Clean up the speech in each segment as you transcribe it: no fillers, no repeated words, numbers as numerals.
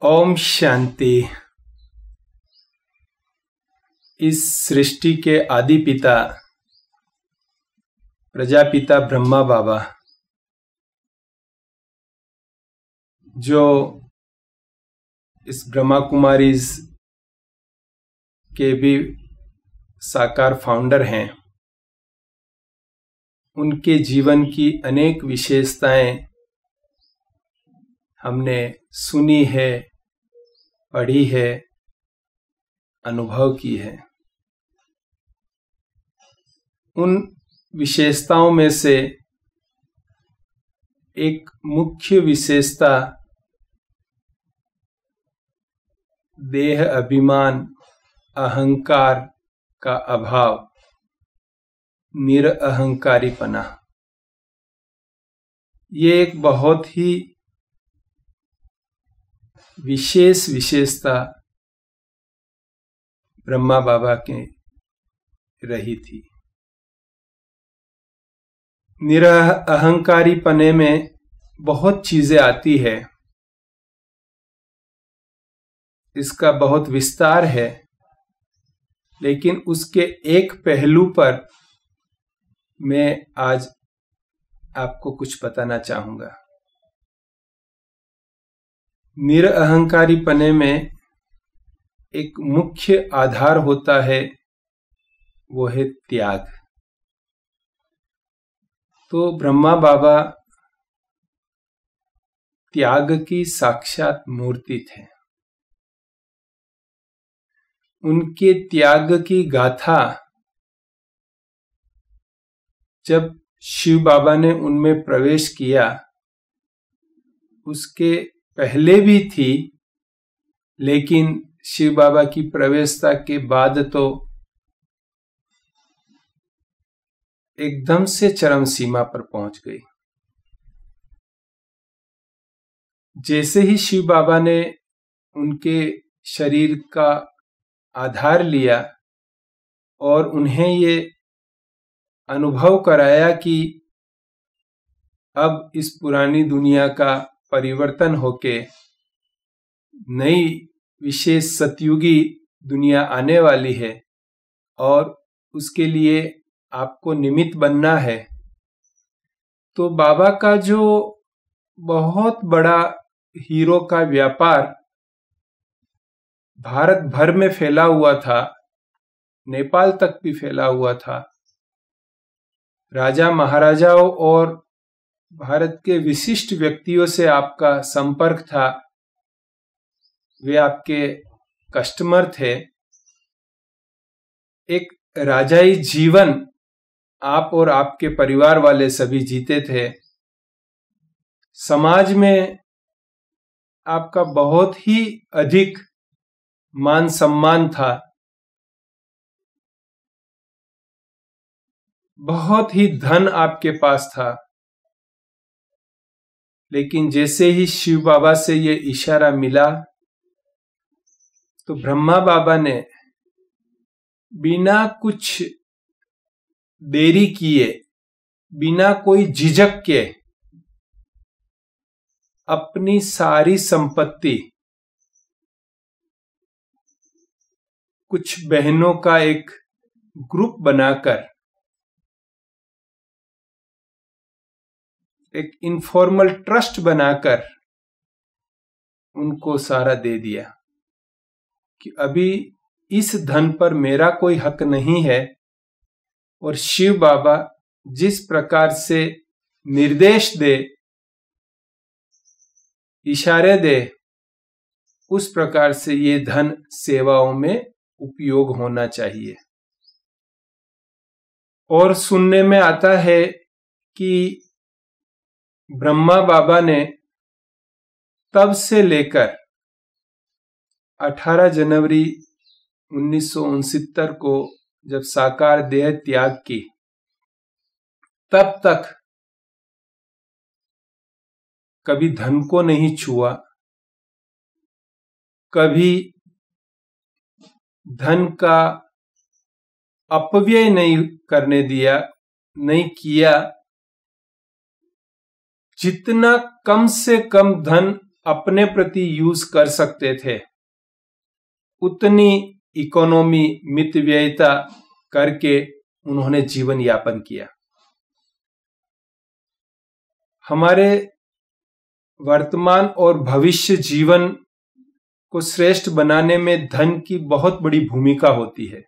ओम शांति। इस सृष्टि के आदि पिता प्रजापिता ब्रह्मा बाबा जो इस ब्रह्मा कुमारीज के भी साकार फाउंडर हैं, उनके जीवन की अनेक विशेषताएं हमने सुनी है, पढ़ी है, अनुभव की है। उन विशेषताओं में से एक मुख्य विशेषता देह अभिमान, अहंकार का अभाव, निरअहंकारीपना। ये एक बहुत ही विशेष विशेषता ब्रह्मा बाबा के रही थी। निरअहंकारीपने में बहुत चीजें आती है, इसका बहुत विस्तार है, लेकिन उसके एक पहलू पर मैं आज आपको कुछ बताना चाहूंगा। निरअहंकारीपने में एक मुख्य आधार होता है, वो है त्याग। तो ब्रह्मा बाबा त्याग की साक्षात मूर्ति थे। उनके त्याग की गाथा जब शिव बाबा ने उनमें प्रवेश किया, उसके पहले भी थी, लेकिन शिव बाबा की प्रवेशता के बाद तो एकदम से चरम सीमा पर पहुंच गई। जैसे ही शिव बाबा ने उनके शरीर का आधार लिया और उन्हें ये अनुभव कराया कि अब इस पुरानी दुनिया का परिवर्तन होके नई विशेष सतयुगी दुनिया आने वाली है और उसके लिए आपको निमित्त बनना है, तो बाबा का जो बहुत बड़ा हीरो का व्यापार भारत भर में फैला हुआ था, नेपाल तक भी फैला हुआ था, राजा महाराजाओं और भारत के विशिष्ट व्यक्तियों से आपका संपर्क था, वे आपके कस्टमर थे। एक राजाई जीवन आप और आपके परिवार वाले सभी जीते थे। समाज में आपका बहुत ही अधिक मान सम्मान था, बहुत ही धन आपके पास था। लेकिन जैसे ही शिव बाबा से ये इशारा मिला, तो ब्रह्मा बाबा ने बिना कुछ देरी किए, बिना कोई झिझक के अपनी सारी संपत्ति, कुछ बहनों का एक ग्रुप बनाकर एक इनफॉर्मल ट्रस्ट बनाकर उनको सारा दे दिया कि अभी इस धन पर मेरा कोई हक नहीं है, और शिव बाबा जिस प्रकार से निर्देश दे, इशारे दे, उस प्रकार से ये धन सेवाओं में उपयोग होना चाहिए। और सुनने में आता है कि ब्रह्मा बाबा ने तब से लेकर 18 जनवरी 1969 को जब साकार देह त्याग की, तब तक कभी धन को नहीं छुआ, कभी धन का अपव्यय नहीं करने दिया, नहीं किया। जितना कम से कम धन अपने प्रति यूज कर सकते थे, उतनी इकोनॉमी मितव्ययिता करके उन्होंने जीवन यापन किया। हमारे वर्तमान और भविष्य जीवन को श्रेष्ठ बनाने में धन की बहुत बड़ी भूमिका होती है।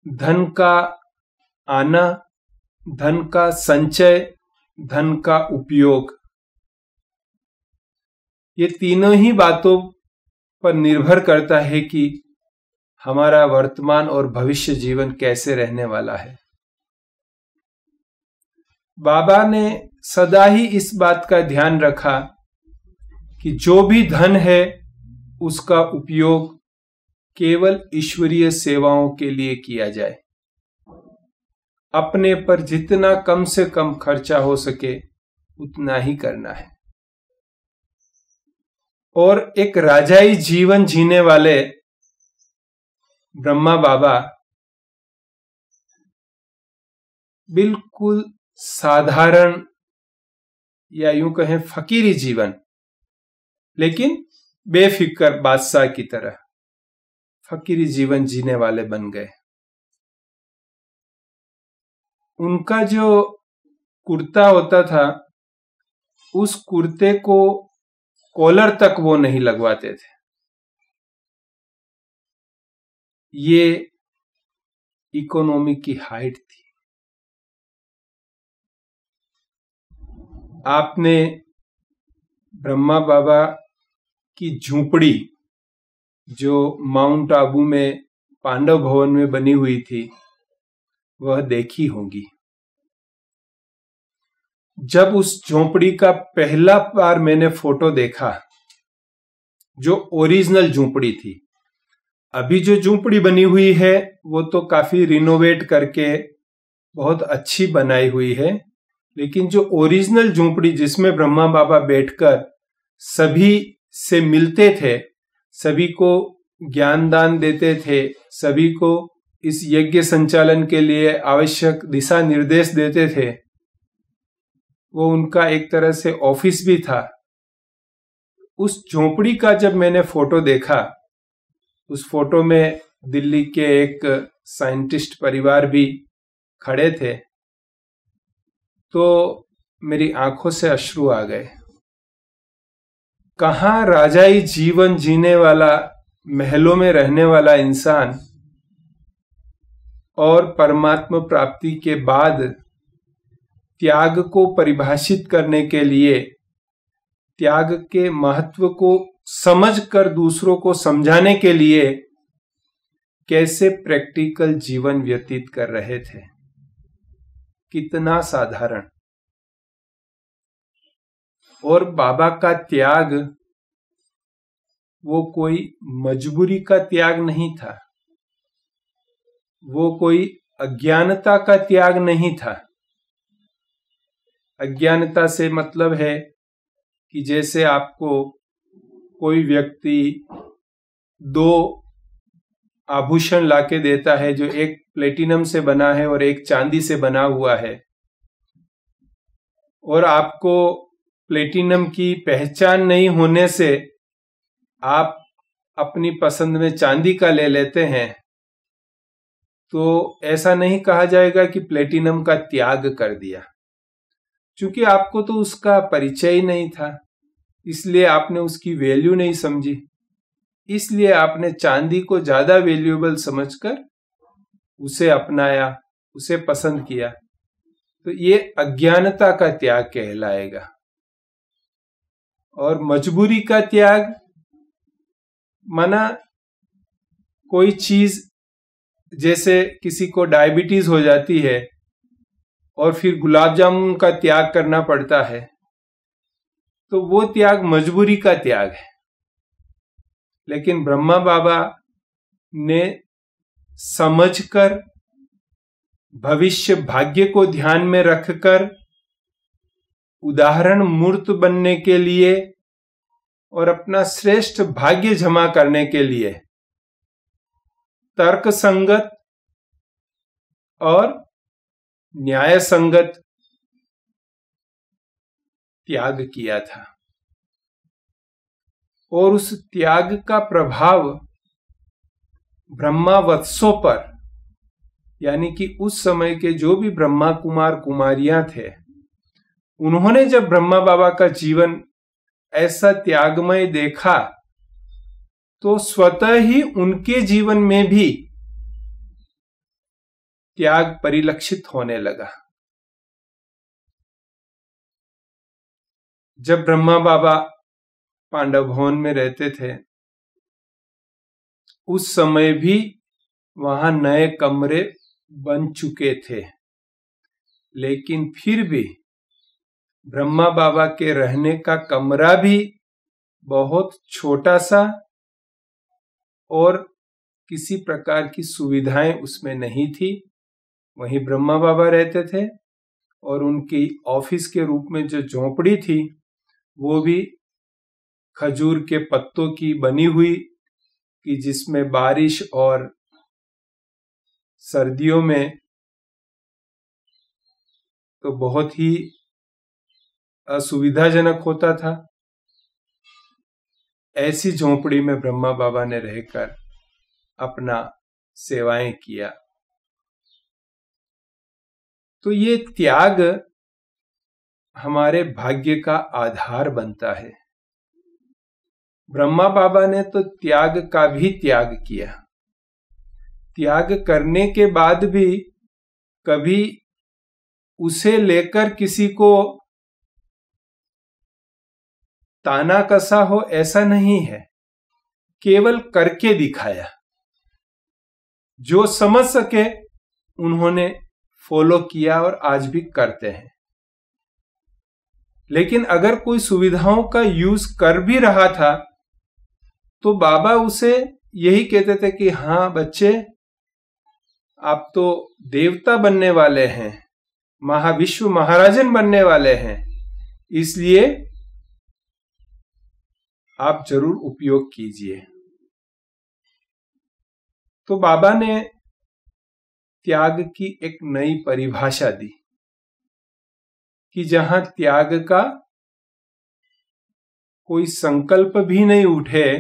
धन का आना, धन का संचय, धन का उपयोग, ये तीनों ही बातों पर निर्भर करता है कि हमारा वर्तमान और भविष्य जीवन कैसे रहने वाला है। बाबा ने सदा ही इस बात का ध्यान रखा कि जो भी धन है उसका उपयोग केवल ईश्वरीय सेवाओं के लिए किया जाए। अपने पर जितना कम से कम खर्चा हो सके उतना ही करना है। और एक राजाई जीवन जीने वाले ब्रह्मा बाबा बिल्कुल साधारण या यूं कहें फकीरी जीवन, लेकिन बेफिक्र बादशाह की तरह फकीरी जीवन जीने वाले बन गए। उनका जो कुर्ता होता था, उस कुर्ते को कॉलर तक वो नहीं लगवाते थे। ये इकोनॉमी की हाइट थी। आपने ब्रह्मा बाबा की झूंपड़ी जो माउंट आबू में पांडव भवन में बनी हुई थी, वह देखी होगी। जब उस झोंपड़ी का पहला बार मैंने फोटो देखा, जो ओरिजिनल झोंपड़ी थी, अभी जो झोंपड़ी बनी हुई है वो तो काफी रिनोवेट करके बहुत अच्छी बनाई हुई है, लेकिन जो ओरिजिनल झोंपड़ी जिसमें ब्रह्मा बाबा बैठकर सभी से मिलते थे, सभी को ज्ञान दान देते थे, सभी को इस यज्ञ संचालन के लिए आवश्यक दिशा निर्देश देते थे, वो उनका एक तरह से ऑफिस भी था। उस झोंपड़ी का जब मैंने फोटो देखा, उस फोटो में दिल्ली के एक साइंटिस्ट परिवार भी खड़े थे, तो मेरी आंखों से अश्रु आ गए। कहाँ राजाई जीवन जीने वाला, महलों में रहने वाला इंसान और परमात्मा प्राप्ति के बाद त्याग को परिभाषित करने के लिए, त्याग के महत्व को समझकर दूसरों को समझाने के लिए कैसे प्रैक्टिकल जीवन व्यतीत कर रहे थे। कितना साधारण। और बाबा का त्याग वो कोई मजबूरी का त्याग नहीं था, वो कोई अज्ञानता का त्याग नहीं था। अज्ञानता से मतलब है कि जैसे आपको कोई व्यक्ति दो आभूषण लाके देता है, जो एक प्लेटिनम से बना है और एक चांदी से बना हुआ है, और आपको प्लेटिनम की पहचान नहीं होने से आप अपनी पसंद में चांदी का ले लेते हैं, तो ऐसा नहीं कहा जाएगा कि प्लेटिनम का त्याग कर दिया, क्योंकि आपको तो उसका परिचय ही नहीं था, इसलिए आपने उसकी वैल्यू नहीं समझी, इसलिए आपने चांदी को ज्यादा वैल्यूएबल समझकर उसे अपनाया, उसे पसंद किया। तो ये अज्ञानता का त्याग कहलाएगा। और मजबूरी का त्याग माना कोई चीज, जैसे किसी को डायबिटीज हो जाती है और फिर गुलाब जामुन का त्याग करना पड़ता है, तो वो त्याग मजबूरी का त्याग है। लेकिन ब्रह्मा बाबा ने समझकर, भविष्य भाग्य को ध्यान में रखकर, उदाहरण मूर्त बनने के लिए और अपना श्रेष्ठ भाग्य जमा करने के लिए तर्क संगत और न्याय संगत त्याग किया था। और उस त्याग का प्रभाव ब्रह्मावत्सों पर, यानी कि उस समय के जो भी ब्रह्मा कुमार कुमारियां थे, उन्होंने जब ब्रह्मा बाबा का जीवन ऐसा त्यागमय देखा तो स्वतः ही उनके जीवन में भी त्याग परिलक्षित होने लगा। जब ब्रह्मा बाबा पांडव भवन में रहते थे उस समय भी वहां नए कमरे बन चुके थे, लेकिन फिर भी ब्रह्मा बाबा के रहने का कमरा भी बहुत छोटा सा और किसी प्रकार की सुविधाएं उसमें नहीं थी। वहीं ब्रह्मा बाबा रहते थे और उनकी ऑफिस के रूप में जो झोपड़ी थी वो भी खजूर के पत्तों की बनी हुई, कि जिसमें बारिश और सर्दियों में तो बहुत ही असुविधाजनक होता था। ऐसी झोपड़ी में ब्रह्मा बाबा ने रहकर अपना सेवाएं किया। तो ये त्याग हमारे भाग्य का आधार बनता है। ब्रह्मा बाबा ने तो त्याग का भी त्याग किया। त्याग करने के बाद भी कभी उसे लेकर किसी को ताना कसा हो ऐसा नहीं है, केवल करके दिखाया। जो समझ सके उन्होंने फॉलो किया और आज भी करते हैं। लेकिन अगर कोई सुविधाओं का यूज कर भी रहा था तो बाबा उसे यही कहते थे कि हाँ बच्चे, आप तो देवता बनने वाले हैं, महाविश्व महाराजन बनने वाले हैं, इसलिए आप जरूर उपयोग कीजिए। तो बाबा ने त्याग की एक नई परिभाषा दी कि जहां त्याग का कोई संकल्प भी नहीं उठे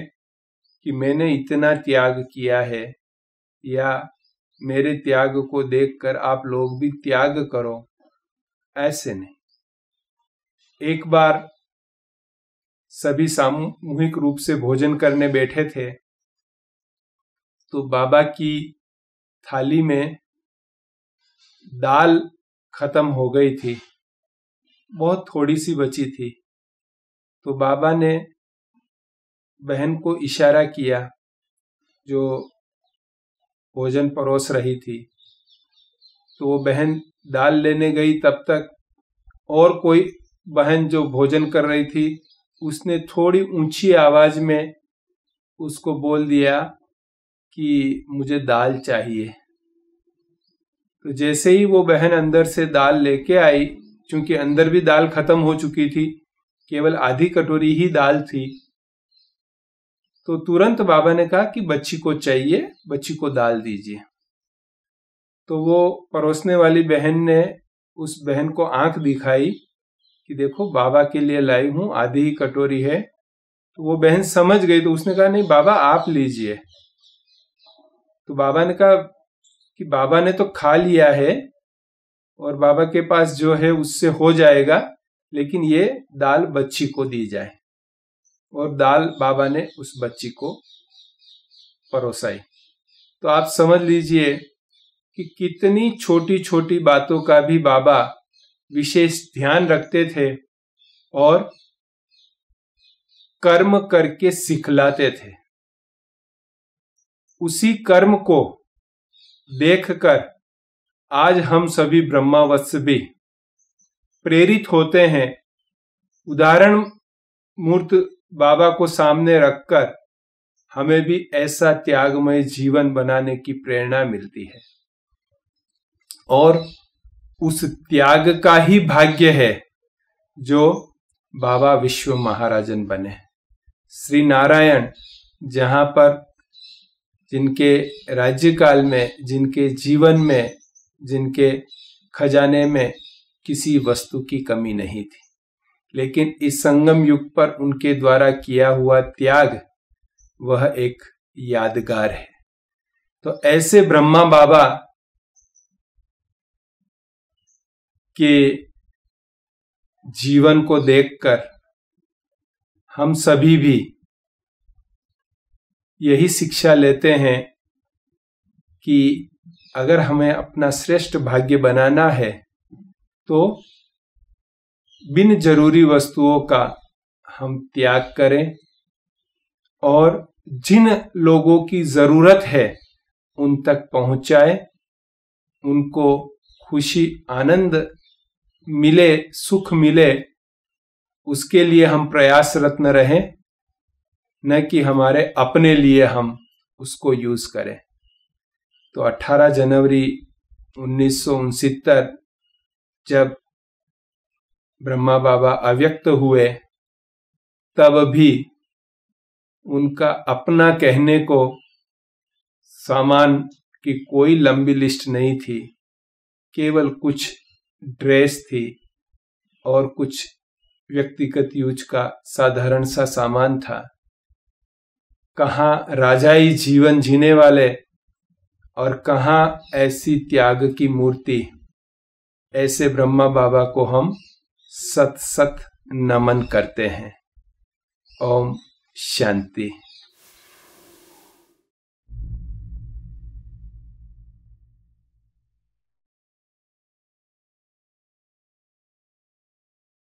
कि मैंने इतना त्याग किया है या मेरे त्याग को देखकर आप लोग भी त्याग करो, ऐसे नहीं। एक बार सभी सामूहिक रूप से भोजन करने बैठे थे तो बाबा की थाली में दाल खत्म हो गई थी, बहुत थोड़ी सी बची थी। तो बाबा ने बहन को इशारा किया जो भोजन परोस रही थी। तो वो बहन दाल लेने गई, तब तक और कोई बहन जो भोजन कर रही थी उसने थोड़ी ऊंची आवाज में उसको बोल दिया कि मुझे दाल चाहिए। तो जैसे ही वो बहन अंदर से दाल लेके आई, चूंकि अंदर भी दाल खत्म हो चुकी थी, केवल आधी कटोरी ही दाल थी, तो तुरंत बाबा ने कहा कि बच्ची को चाहिए, बच्ची को दाल दीजिए। तो वो परोसने वाली बहन ने उस बहन को आंख दिखाई कि देखो बाबा के लिए लाई हूं, आधी ही कटोरी है। तो वो बहन समझ गई, तो उसने कहा नहीं बाबा आप लीजिए। तो बाबा ने कहा कि बाबा ने तो खा लिया है और बाबा के पास जो है उससे हो जाएगा, लेकिन ये दाल बच्ची को दी जाए। और दाल बाबा ने उस बच्ची को परोसाई। तो आप समझ लीजिए कि कितनी छोटी छोटी बातों का भी बाबा विशेष ध्यान रखते थे और कर्म करके सिखलाते थे। उसी कर्म को देखकर आज हम सभी ब्रह्मावत्स भी प्रेरित होते हैं। उदाहरण मूर्त बाबा को सामने रखकर हमें भी ऐसा त्यागमय जीवन बनाने की प्रेरणा मिलती है और उस त्याग का ही भाग्य है जो बाबा विश्व महाराजन बने। श्री नारायण जहां पर जिनके राज्यकाल में, जिनके जीवन में, जिनके खजाने में किसी वस्तु की कमी नहीं थी, लेकिन इस संगम युग पर उनके द्वारा किया हुआ त्याग वह एक यादगार है। तो ऐसे ब्रह्मा बाबा के जीवन को देखकर हम सभी भी यही शिक्षा लेते हैं कि अगर हमें अपना श्रेष्ठ भाग्य बनाना है तो बिन जरूरी वस्तुओं का हम त्याग करें और जिन लोगों की जरूरत है उन तक पहुंचाए, उनको खुशी आनंद मिले, सुख मिले, उसके लिए हम प्रयासरत न रहें, न कि हमारे अपने लिए हम उसको यूज करें। तो 18 जनवरी 1969 जब ब्रह्मा बाबा अव्यक्त हुए तब भी उनका अपना कहने को सामान की कोई लंबी लिस्ट नहीं थी, केवल कुछ ड्रेस थी और कुछ व्यक्तिगत यूज का साधारण सा सामान था। कहाँ राजाई जीवन जीने वाले और कहाँ ऐसी त्याग की मूर्ति। ऐसे ब्रह्मा बाबा को हम सत सत नमन करते हैं। ओम शांति।